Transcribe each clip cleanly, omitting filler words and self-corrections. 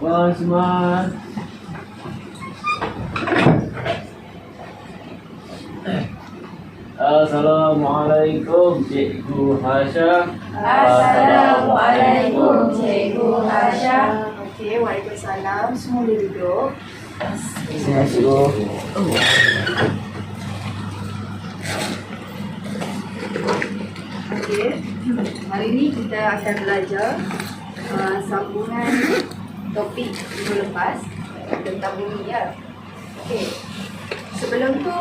Abang Smart. Assalamualaikum Cikgu Hasya. Assalamualaikum Cikgu Hasya. Okey, waalaikumsalam. Semua boleh duduk. Terima kasih. Okey, hari ni kita akan belajar sambungan topik minggu lepas tentang bumi ya. Okey. Sebelum tu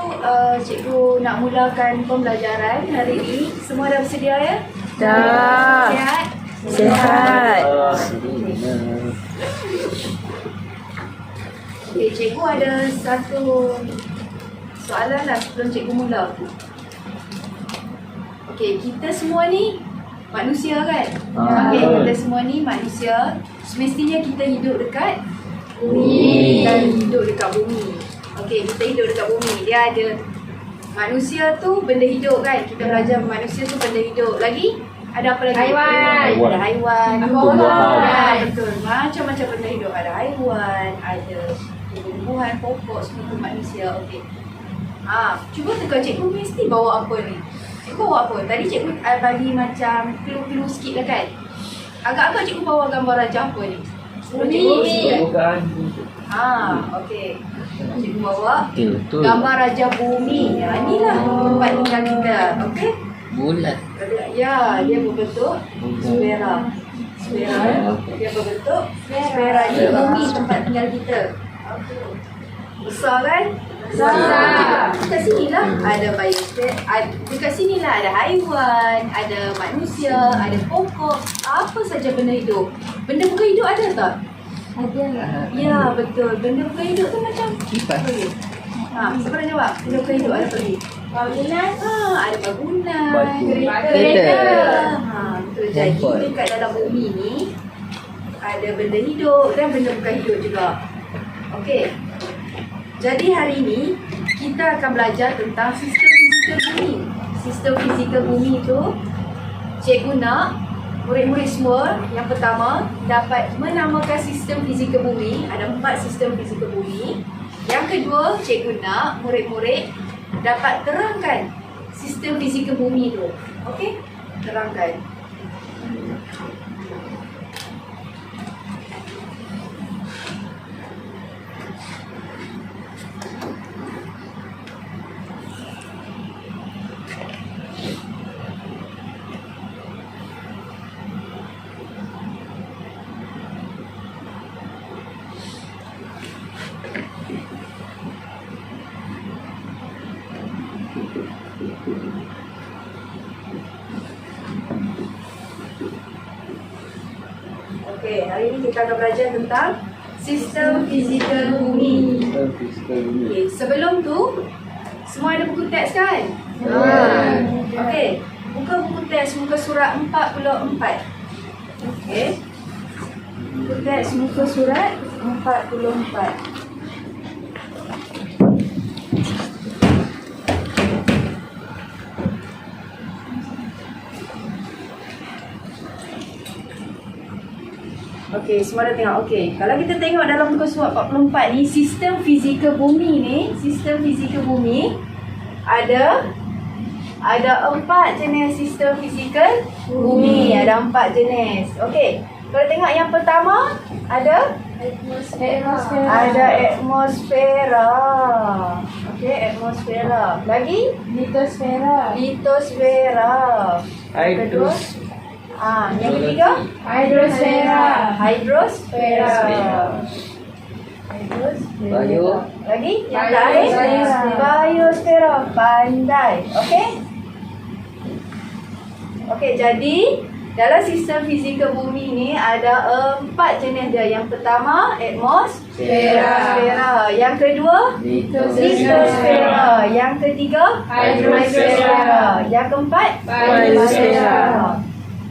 cikgu nak mulakan pembelajaran hari ini. Semua dah bersedia ya? Dah. Sihat? Sihat. Okey, cikgu ada satu soalan lah sebelum cikgu mula. Okey, kita semua ni manusia kan? Okey, kita semua ni manusia. Semestinya kita hidup dekat bumi. Kita hidup dekat bumi. Okey, kita hidup dekat bumi. Dia ada manusia tu benda hidup kan? Kita belajar manusia tu benda hidup. Lagi? Ada apa lagi? Haiwan. Ada haiwan. Tumbuhan. Ya, betul. Macam-macam benda hidup. Ada haiwan, ada tumbuhan, pokok, semua tu manusia. Okey. Cuba teka cikgu mesti bawa apa ni? Cikgu bawa apa? Tadi cikgu bagi macam clue-clue sikit lah kan? Agak-agak cikgu bawa gambar raja apa ni? Bumi. Bukan. Okey. Cikgu bawa Betul. gambar raja bumi. Inilah tempat tinggal kita. Okey? Bulat. Ya, dia berbentuk sfera. Dia berbentuk sfera. Ini bumi tempat tinggal kita. Besar kan? Besar. Dekat sini lah ada biosfer. Dekat sini lah ada haiwan, ada manusia, ada pokok. Apa saja benda hidup. Benda bukan hidup ada tak? Ada. Ya, betul. Benda bukan hidup tu macam Kipas. siapa nak jawab? Benda bukan hidup ada apa lagi? Bangunan. Ada bangunan, Batu. kereta. Betul. Jadi Kompor. dekat dalam bumi ni ada benda hidup dan benda bukan hidup juga. Okey. Jadi hari ini kita akan belajar tentang sistem fizikal bumi. Sistem fizikal bumi tu cikgu nak murid-murid semua yang pertama dapat menamakan sistem fizikal bumi. Ada 4 sistem fizikal bumi. Yang kedua, cikgu nak murid-murid dapat terangkan sistem fizikal bumi tu. Okey? Terangkan. Okey, hari ini kita akan belajar tentang sistem fizikal bumi. Okey, sebelum tu semua ada buku teks kan? Okey, buka buku teks muka surat 44. Okey. Buku teks muka surat 44. Okey, semua dah tengok. Okey, kalau kita tengok dalam muka surat 44 ni, sistem fizikal bumi ni, sistem fizikal bumi ada 4 jenis sistem fizikal bumi. Ada 4 jenis. Okey, kalau tengok yang pertama ada Atmosfera. ada atmosfera. Okey, atmosfera. Lagi Litosfera. litosfera. Yang kedua, yang ketiga Hidrosfera. hidrosfera. Bio. Lagi yang terakhir Biosfera. biosfera. Pandai. Okey? Okey, jadi dalam sistem fizikal bumi ni ada 4 jenis dia. Yang pertama atmosfera. Yang kedua litosfera. Yang ketiga Hidrosfera. Yang keempat Biosfera.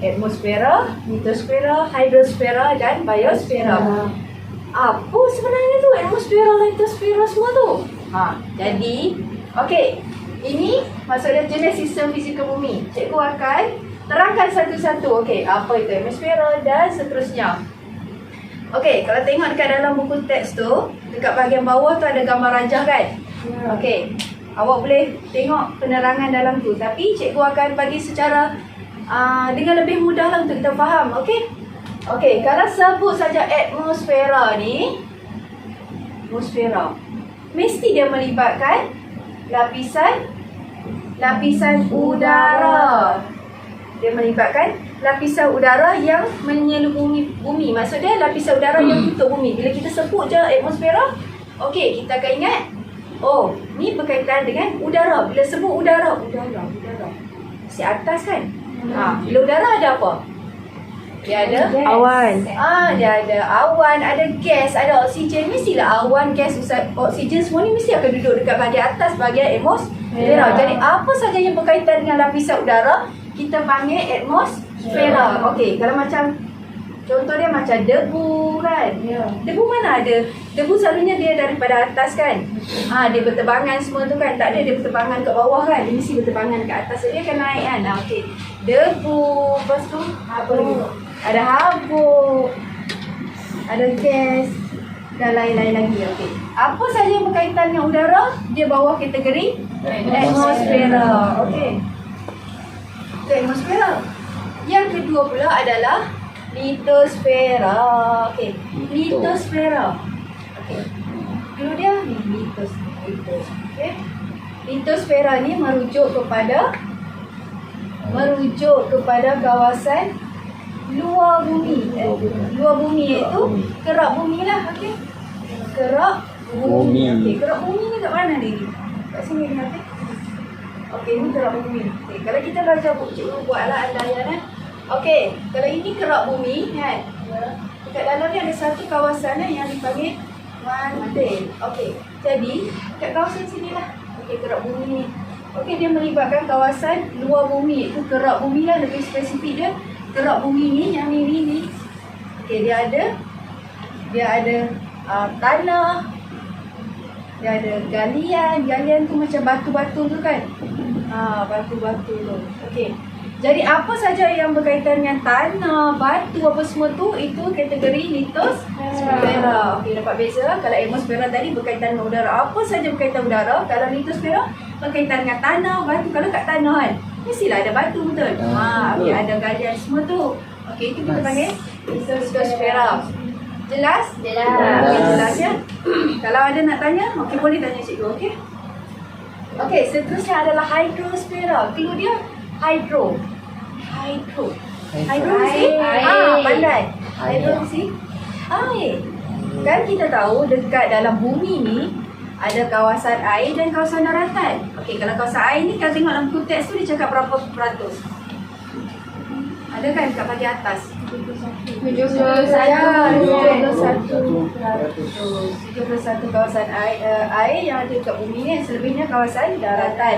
Atmosfera, litosfera, hidrosfera dan biosfera. Apa sebenarnya tu atmosfera, litosfera semua tu? Jadi, okey. Ini maksudnya jenis sistem fizikal bumi. Cikgu akan terangkan satu-satu. Okey, apa itu atmosfera dan seterusnya. Okey, kalau tengok dekat dalam buku teks tu, dekat bahagian bawah tu ada gambar rajah kan? Okey. Awak boleh tengok penerangan dalam tu, tapi cikgu akan bagi secara dengan lebih mudah lah untuk kita faham. Okey? Okey, kalau sebut saja atmosfera ni, atmosfera, mesti dia melibatkan lapisan udara. Dia melibatkan lapisan udara yang menyelimuti bumi. Maksud dia lapisan udara yang tutup bumi. Bila kita sebut je atmosfera, okey, kita akan ingat, oh, ni berkaitan dengan udara. Bila sebut udara. Si atas kan? Bila udara ada apa? Dia ada Awan. dia ada awan, ada gas, ada oksigen. Mestilah awan, gas, oksigen semua ni mesti akan duduk dekat bahagian atas, bahagian atmosfera. Jadi apa saja yang berkaitan dengan lapisan udara, kita panggil atmosfera. Okey, kalau macam contoh dia macam debu kan? Debu mana ada? Debu selalunya dia daripada atas kan? Dia berterbangan semua tu kan? Tak ada dia berterbangan kat bawah kan? Dia mesti berterbangan kat atas. So, dia akan naik kan? Okey. Debu, lepas tu apa lagi? Ada habuk, ada gas dan lain-lain lagi. Okey. Apa saja yang berkaitan dengan udara, dia bawah kategori atmosfera. Okey. Itu atmosfera. Yang kedua pula adalah litosfera. Okey. Litosfera. Okey. Dulu dia ni litos. Okey. Litosfera ni merujuk kepada kawasan luar bumi. Luar bumi iaitu kerak bumi lah. Okey. Kerak bumi. Okey, kerak bumi ni kat mana ni? Kat sini ni, okey. Okey, ni kerak bumi. Okey, kalau kita belajar cikgu buatlah andaian kan. Okey, kalau ini kerak bumi kan. Dekat dalam ni ada satu kawasan yang dipanggil mantel. Okey. Jadi, kat kawasan sinilah. Okey, kerak bumi ni. Okey, dia melibatkan kawasan luar bumi. Itu kerak bumi lah, lebih spesifik dia. Kerak bumi ni, yang ni. Okey, dia ada tanah. Dia ada galian. Galian tu macam batu-batu tu kan. Batu-batu tu. Okey. Jadi apa saja yang berkaitan dengan tanah, batu apa semua tu, itu kategori litosfera. Okey, dapat beza. Kalau atmosfera tadi berkaitan dengan udara. Apa saja berkaitan udara. Kalau litosfera berkaitan dengan tanah, batu. Kalau kat tanah kan, mestilah ada batu, betul? Okey, ada galian semua tu. Okey, itu kita panggil litosfera. Jelas? Okey, jelas ya. Kalau ada nak tanya, okey, boleh tanya cikgu, okey? Okey, seterusnya adalah hidrosfera. Clue dia hidro mesti pandai. Hidro mesti air. Kan kita tahu dekat dalam bumi ni ada kawasan air dan kawasan daratan. Okey, kalau kawasan air ni kalau tengok dalam buku teks tu dia cakap berapa peratus? Ada kan kat bahagian atas? 71 kawasan air yang ada kat bumi ni, selebihnya kawasan daratan.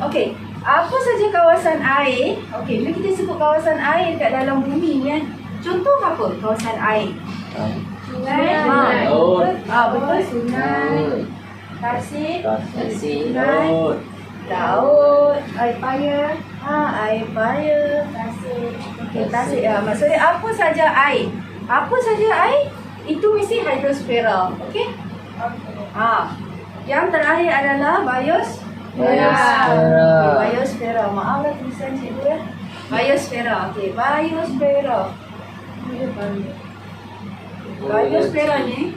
Okey, apa saja kawasan air? Okey, bila kita sebut kawasan air kat dalam bumi ni kan, contoh apa kawasan air? Sungai. Betul, sungai. Tasik. Laut. Air payah. Air payah. Tasik. Okey, tasik. Maksudnya apa saja air? Apa saja air? Itu mesti hidrosfera. Okey? Yang terakhir adalah biosfera. Maaflah tulisan cikgu ya. Biosfera. Okey, biosfera. Biosfera ni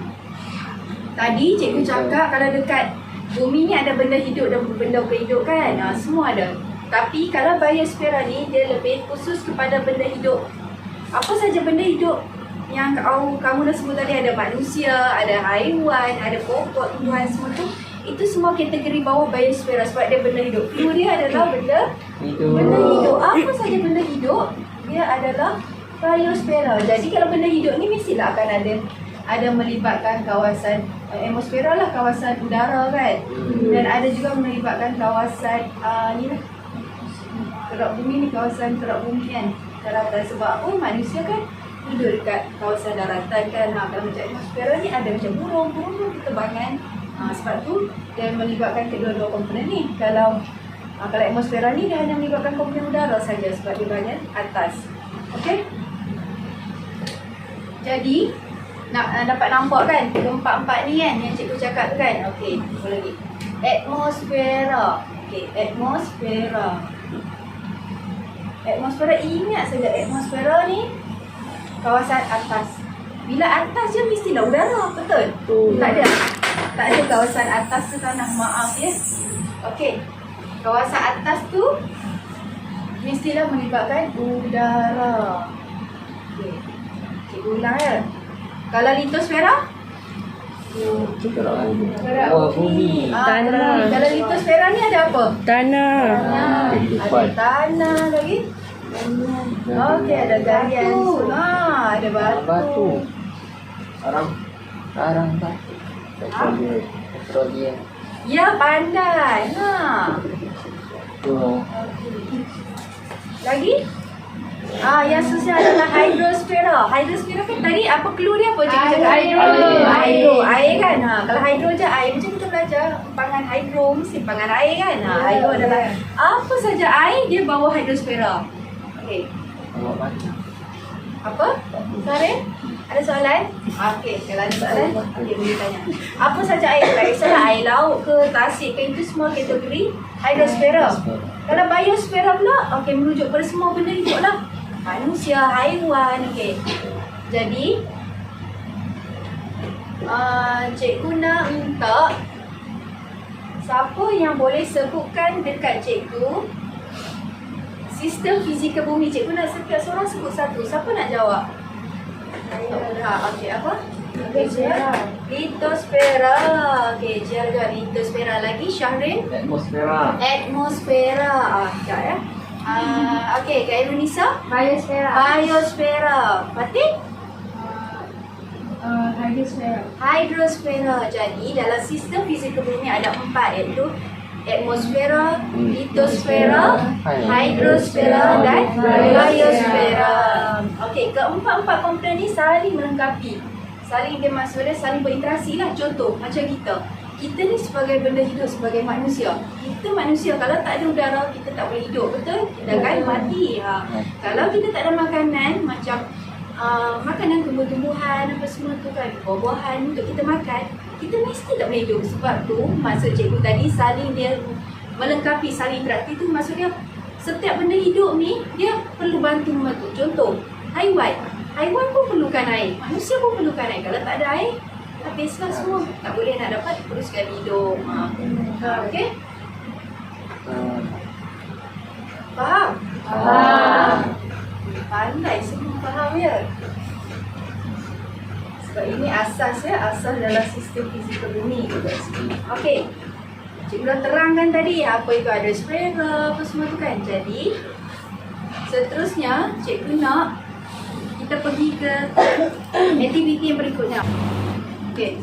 tadi cikgu cakap kalau dekat bumi ni ada benda hidup dan benda berhidup kan. Semua ada. Tapi kalau biosfera ni dia lebih khusus kepada benda hidup. Apa saja benda hidup yang kamu dah sebut tadi, ada manusia, ada haiwan, ada pokok, tumbuhan, semua tu, itu semua kategori bawah biosfera sebab dia benda hidup. Clue dia adalah benda hidup. Apa saja benda hidup, dia adalah biosfera. Jadi kalau benda hidup ni mestilah akan ada melibatkan kawasan atmosfera lah, kawasan udara kan. Dan ada juga melibatkan kawasan ni lah, kerak bumi ni, kawasan kerak bumi kan, daratan. Sebab apa? Manusia kan duduk dekat kawasan daratan kan. Kalau macam atmosfera ni ada macam burung tu terbangan. Sebab tu dia melibatkan kedua-dua komponen ni. Kalau atmosfera ni dia hanya melibatkan komponen udara saja sebab dia bahagian atas. Okey? Jadi nak dapat nampak kan keempat-empat ni kan yang cikgu cakap tu kan. Okey, apa lagi? Atmosfera. Okey, atmosfera. Atmosfera, ingat saja atmosfera ni kawasan atas. Bila atas je mestilah udara, betul? Tak ada kawasan atas tu tanah, maaf ya. Okey. Kawasan atas tu mestilah melibatkan udara. Okey. Cikgu ulang ya. Kalau litosfera? Bumi. Tanah. Kalau litosfera ni ada apa? Tanah. Ada tanah lagi. Okey, ada galian. Ada batu. Sarang batu. Petroleum. Ya, pandai. Lagi? Yang susah adalah hidrosfera. Hidrosfera kan tadi apa clue dia apa cikgu cakap? Hidro. Air kan? Kalau hidro je air. Macam kita belajar empangan hidro, mesti empangan air kan? Hidro adalah apa saja air dia bawa hidrosfera. Okey. Apa? Sorry? Ada soalan? Okey, kalau ada soalan, okey boleh tanya. Apa saja air? Tak kisahlah air laut ke, tasik ke, itu semua kategori hidrosfera. Kalau biosfera pula, okey merujuk pada semua benda hidup lah. Manusia, haiwan, okey. Jadi, cikgu nak minta siapa yang boleh sebutkan dekat cikgu sistem fizikal bumi. Cikgu nak setiap seorang sebut satu. Siapa nak jawab? Okey, apa? Litosfera. Okey, jaga litosfera. Lagi Syahrin? Atmosfera. Atmosfera. Sekejap ya. Okey, Kak Irunisa? Biosfera. Biosfera. Fatih? Hydrosfera. Hydrosfera. Jadi dalam sistem fizikal bumi ada 4, iaitu atmosfera, litosfera, hydrosfera dan biosfera. Okey, keempat-empat komponen ni saling melengkapi. Dia maksudnya saling berinteraksi lah. Contoh macam kita ni sebagai benda hidup, sebagai manusia. Kita manusia kalau tak ada udara kita tak boleh hidup, betul? Kita kan mati. Kalau kita tak ada makanan macam makanan tumbuh-tumbuhan apa semua tu kan, buah-buahan untuk kita makan, kita mesti tak boleh hidup. Sebab tu maksud cikgu tadi saling dia melengkapi, saling interaktif tu maksudnya setiap benda hidup ni dia perlu bantu membantu. Contoh haiwan pun perlukan air, manusia pun perlukan air. Kalau tak ada air habislah semua, tak boleh nak dapat teruskan hidup. Okey, faham? Pandai semua faham ya. Sebab ini asas ya, asas dalam sistem fizikal bumi. Okey, cikgu dah terangkan tadi apa itu hidrosfera apa semua tu kan. Jadi seterusnya cikgu nak kita pergi ke aktiviti yang berikutnya. Okey,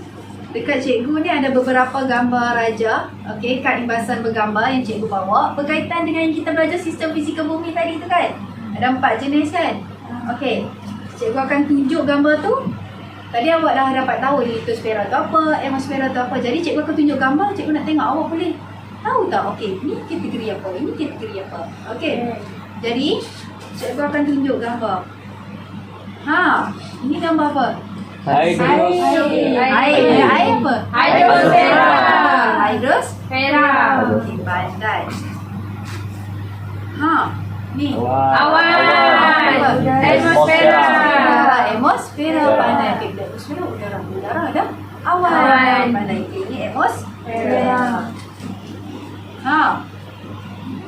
dekat cikgu ni ada beberapa gambar raja. Okey, kad imbasan bergambar yang cikgu bawa berkaitan dengan yang kita belajar sistem fizikal bumi tadi tu kan. Ada 4 jenis kan. Okey, cikgu akan tunjuk gambar tu. Tadi awak dah dapat tahu litosfera tu apa, atmosfera tu apa. Jadi cikgu akan tunjuk gambar, cikgu nak tengok awak boleh tahu tak? Okey, ni kategori apa, ini kategori apa. Okey, jadi cikgu akan tunjuk gambar. Ini gambar apa? Air apa? Hydrosfera. Hydrosfera. Okey, pandai. Ni. Awan. Atmosfera. Atmosfera pandai. Okey, atmosfera udara dah. Awan pandai. Ini atmosfera.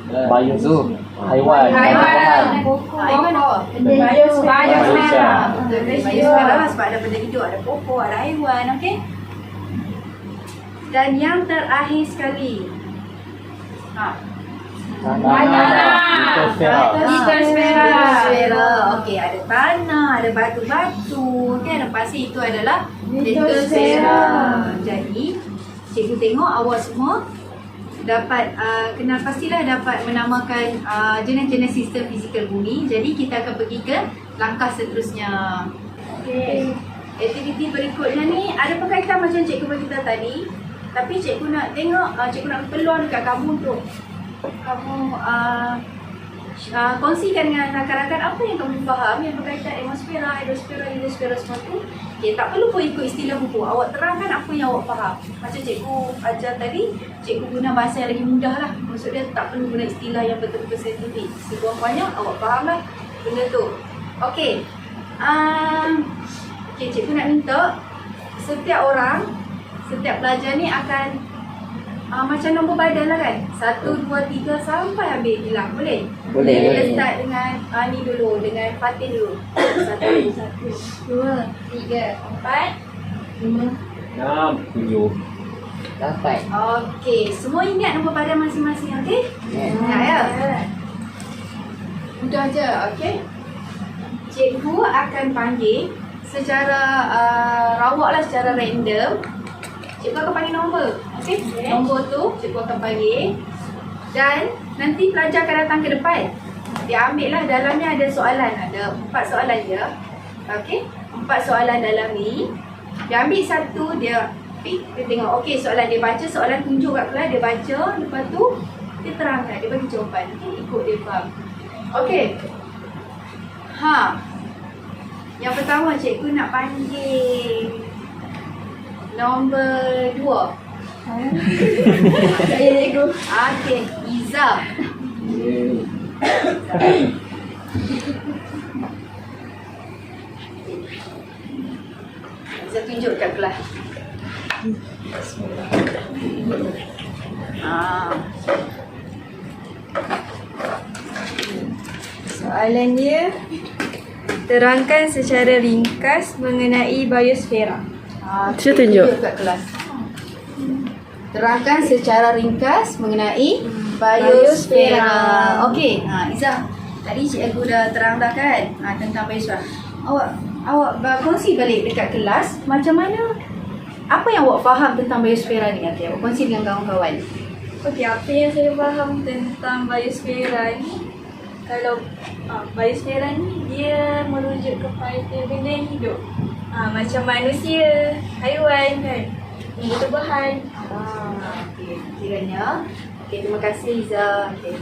Bio tu. Haiwan. Haiwan apa? Biosfera. Biosfera sebab ada benda hidup, ada pokok, ada haiwan, okey? Dan yang terakhir sekali. Litosfera. Okey, ada tanah, ada batu-batu, okey, ada pasir, itu adalah litosfera. Jadi, cikgu tengok awak semua dapat pastilah dapat menamakan jenis-jenis sistem fizikal bumi. Jadi kita akan pergi ke langkah seterusnya. Okey. Aktiviti berikutnya ni ada berkaitan macam cikgu beritahu tadi, tapi cikgu nak tengok, cikgu nak peluang dekat kamu untuk kamu kongsikan dengan rakan-rakan apa yang kamu faham yang berkaitan atmosfera, hidrosfera semua tu. Okay, tak perlu pun ikut istilah buku. Awak terangkan apa yang awak faham. Macam cikgu ajar tadi, cikgu guna bahasa yang lagi mudah lah. Maksud dia tak perlu guna istilah yang betul-betul saintifik. Sekurang-kurangnya awak faham lah benda tu. Okey. Okay, cikgu nak minta setiap orang, setiap pelajar ni akan macam nombor badan lah kan. 1, 2, 3 sampai habis hilang. Boleh? Boleh, Kita boleh. start dengan ni dulu, dengan Fatih dulu. 1, 2, 3, 4, 5. 6, 7, 8. Okey, semua ingat nombor badan masing-masing, okey? Ingat ya? Mudah je, okey? Cikgu akan panggil secara rawak lah, secara random. Cikgu akan panggil nombor, okey? Nombor tu cikgu akan panggil. Dan nanti pelajar akan datang ke depan. Dia ambil lah, dalamnya ada soalan. Ada 4 soalan je. Okey? 4 soalan dalam ni. Dia ambil satu, dia pick, dia tengok. Okey, soalan dia baca, soalan tunjuk kat kelas, dia baca. Lepas tu, dia terangkan, dia bagi jawapan. Okey, ikut dia faham. Okey. Yang pertama cikgu nak panggil nombor 2. Saya cikgu. Okey, Iza. Iza tunjuk kat kelas. Soalan dia, terangkan secara ringkas mengenai biosfera. Saya tunjuk kat kelas. Terangkan secara ringkas mengenai biosfera. Okey, Iza. Tadi cikgu dah terang dah kan tentang biosfera. Awak kongsi balik dekat kelas macam mana, apa yang awak faham tentang biosfera ni. Okey, awak kongsi dengan kawan-kawan. Okey, apa yang saya faham tentang biosfera ni, kalau biosfera ni dia merujuk kepada benda yang hidup. Macam manusia, haiwan kan, tumbuh-tumbuhan. Okey, kiranya. Okey, terima kasih Iza. Okey.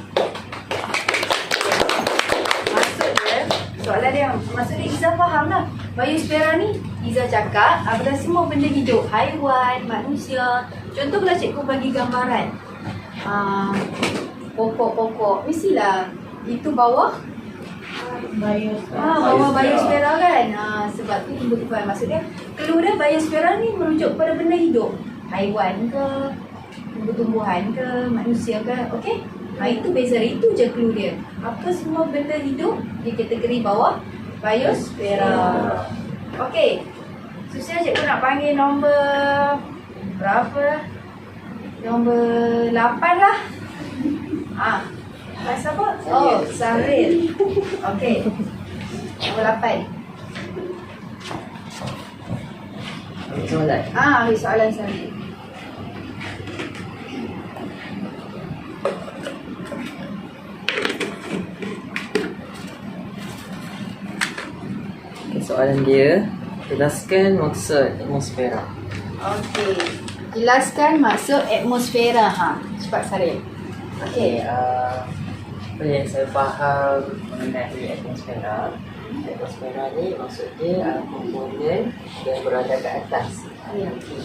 Soalan dia, maksud dia Iza faham lah. Biosfera ni, Iza cakap adalah semua benda hidup. Haiwan, manusia. Contoh kalau cikgu bagi gambaran. Pokok-pokok. Mestilah itu bawah bawah biosfera kan. Sebab tu tumbuh-tumbuhan. Maksud dia, clue dia biosfera ni merujuk kepada benda hidup. Haiwan ke, tumbuh-tumbuhan ke, manusia ke. Okey? Itu beza, itu je clue dia. Apa semua benda hidup di kategori bawah biosfera. Okey. Susah cikgu nak panggil nombor berapa? Nombor 8 lah. Siapa? Oh, Sahril. Okey. Nombor 8. Soalan. Ambil soalan Sahril. Soalan dia, jelaskan maksud atmosfera. Okey. Jelaskan maksud atmosfera. Cepat Sahril. Okey. Apa yang saya faham mengenai atmosfera, atmosfera ni maksud dia komponen yang berada ke atas.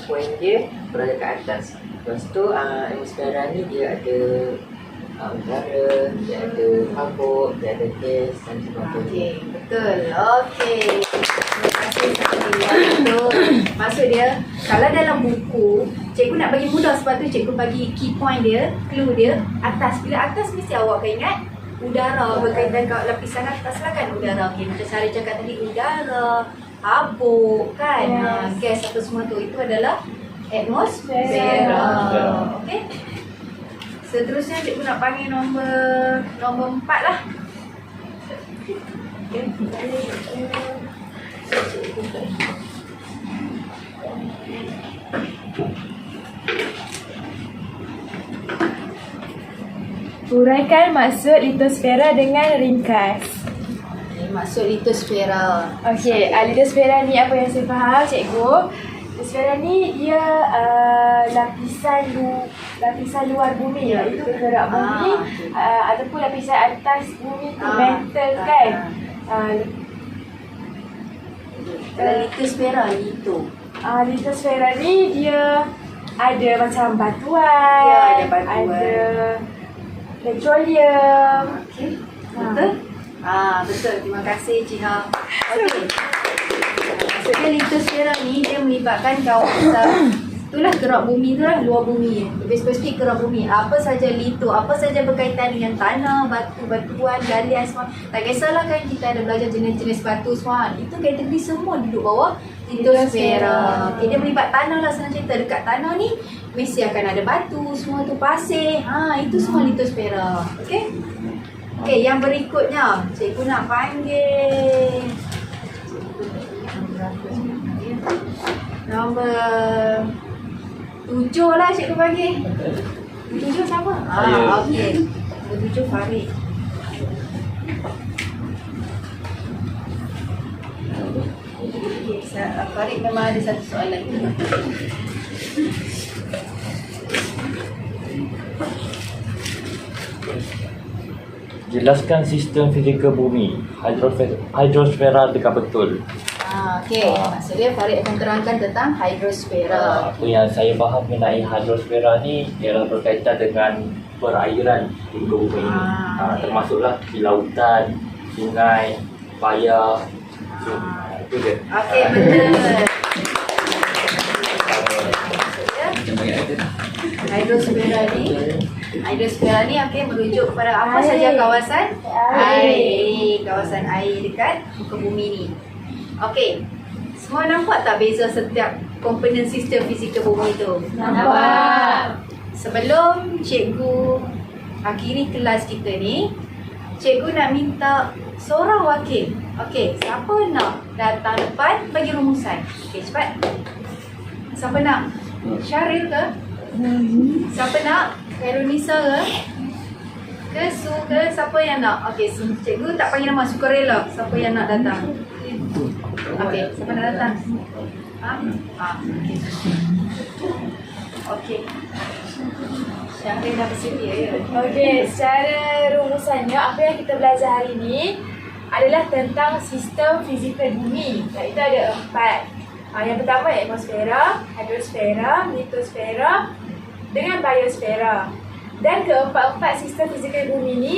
Poin dia berada ke atas. Lepas tu atmosfera ni dia ada udara, dia ada kabut, dia ada gas dan sebagainya. Okey, betul. Okey. Terima kasih Sahril. Maksud dia, kalau dalam buku, cikgu nak bagi mudah sebab tu cikgu bagi key point dia, clue dia, atas. Bila atas mesti awak akan ingat udara, berkaitan kat lapisan atas lah kan udara. Okey, macam Sahril cakap tadi, udara, kabut kan, gas atau semua tu, itu adalah atmosfera. Okey. Seterusnya cikgu nak panggil nombor 4 lah. Uraikan maksud litosfera dengan ringkas. Maksud litosfera. Okey, litosfera ni apa yang saya faham cikgu, Litosfera ni dia lapisan luar bumi, Ya, iaitu betul. kerak bumi ataupun lapisan atas bumi tu mantle kan. Kalau litosfera itu. Litosfera ni dia ada macam batuan, Ya, ada batuan. ada petroleum. Okey. Betul? Betul. Terima kasih Cik Ha. Okey. Maksudnya litosfera ni dia melibatkan kawasan itulah kerak bumi, itulah luar bumi. Lebih spesifik kerak bumi. Apa saja apa saja berkaitan dengan tanah, batu-batuan, galian semua. Tak kisahlah kan kita ada belajar jenis-jenis batu semua. Itu kategori semua duduk bawah litosfera. Okay, dia melibat tanah lah, senang cerita. Dekat tanah ni mesti akan ada batu, semua tu pasir. Itu semua litosfera. Okey? Okey, yang berikutnya cikgu nak panggil nombor 7 lah cikgu panggil. 7 siapa? Saya. Okey. Nombor 7 Farid. Okey, Farid memang ada satu soalan. Jelaskan sistem fizikal bumi, hidrosfera dekat betul. Okey, maksudnya Farid akan terangkan tentang hidrosfera. Apa yang saya faham mengenai hidrosfera ni ialah berkaitan dengan perairan di muka bumi ini. Termasuklah di lautan, sungai, paya. Itu dia. Okey, betul. Hidrosfera ni okey merujuk kepada apa saja kawasan air. Kawasan air dekat muka bumi ni. Okey. Semua nampak tak beza setiap komponen sistem fizikal bumi tu? Nampak. Sebelum cikgu akhiri kelas kita ni, cikgu nak minta seorang wakil. Okey, siapa nak datang depan bagi rumusan? Okey, cepat. Siapa nak? Syaril ke? Siapa nak? Khairunisa ke? Ke Su ke? Siapa yang nak? Okey, cikgu tak panggil nama, sukarela. Siapa yang nak datang? Okey, siapa nak datang? Okey. Okey. Syaril dah bersedia ya? Okey, secara rumusannya apa yang kita belajar hari ini adalah tentang sistem fizikal bumi. Iaitu ada 4. Yang pertama atmosfera, hidrosfera, litosfera dengan biosfera. Dan keempat-empat sistem fizikal bumi ni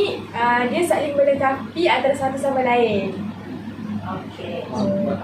dia saling melengkapi antara satu sama lain. Okey.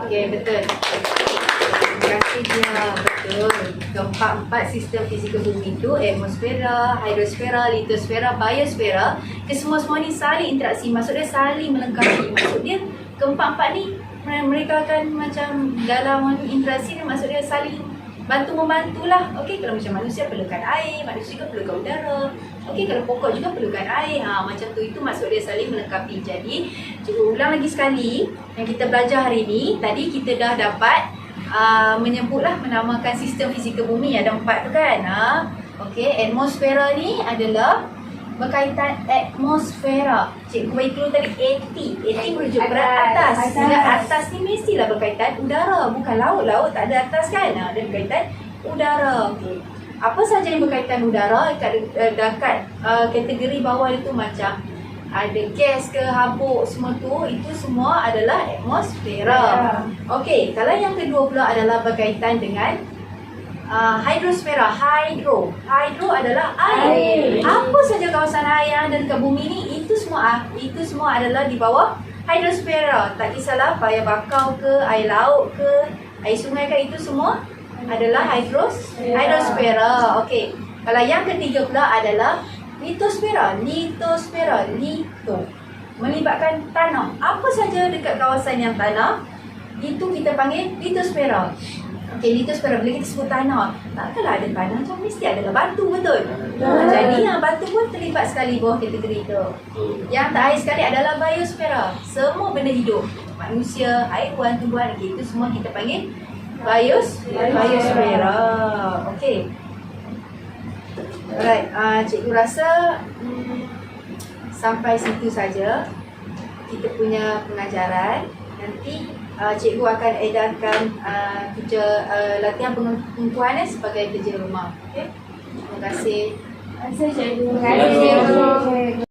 Okey, betul. Terima kasih dia. Betul. Keempat-empat sistem fizikal bumi itu atmosfera, hidrosfera, litosfera, biosfera, kesemua-semua ni saling interaksi. Maksudnya saling melengkapi. Maksudnya keempat-empat ni mereka akan macam dalam interaksi ni, maksudnya saling bantu-membantulah. Okey, kalau macam manusia perlukan air, manusia juga perlukan udara. Okey, kalau pokok juga perlukan air. Macam tu, itu maksud dia saling melengkapi. Jadi, cikgu ulang lagi sekali yang kita belajar hari ni. Tadi kita dah dapat menyebutlah, menamakan sistem fizikal bumi. Ada 4 tu kan. Okey, atmosfera ni adalah berkaitan atmosfera. Cikgu bagi dulu tadi 80 merujuk kepada atas. Sehingga atas ni mestilah berkaitan udara, bukan laut. Laut tak ada atas kan? Dia berkaitan udara. Okay. Apa saja yang berkaitan udara dekat kategori bawah itu macam ada gas ke habuk semua tu, itu semua adalah atmosfera. Okey, kalau yang kedua pula adalah berkaitan dengan hidrosfera. Hydro adalah air. Apa saja kawasan air yang ada dekat bumi ni, itu semua adalah di bawah hidrosfera. Tak kisahlah paya bakau ke, air laut ke, air sungai ke, itu semua adalah hidrosfera. Okey. Kalau yang ketiga pula adalah litosfera. Lito melibatkan tanah. Apa saja dekat kawasan yang tanah, itu kita panggil litosfera. Okey, litosfera bila kita sebut tanah, takkanlah ada tanah macam mesti adalah batu, betul? Jadi batu pun terlibat sekali bawah kategori itu. Yang terakhir sekali adalah biosfera. Semua benda hidup, manusia, haiwan, tumbuhan, itu semua kita panggil biosfera. Okey. Alright, cikgu rasa sampai situ saja kita punya pengajaran. Nanti cikgu akan edarkan kerja latihan pengukuhan sebagai kerja rumah. Okey. Terima kasih. Terima kasih cikgu. Terima kasih, cikgu.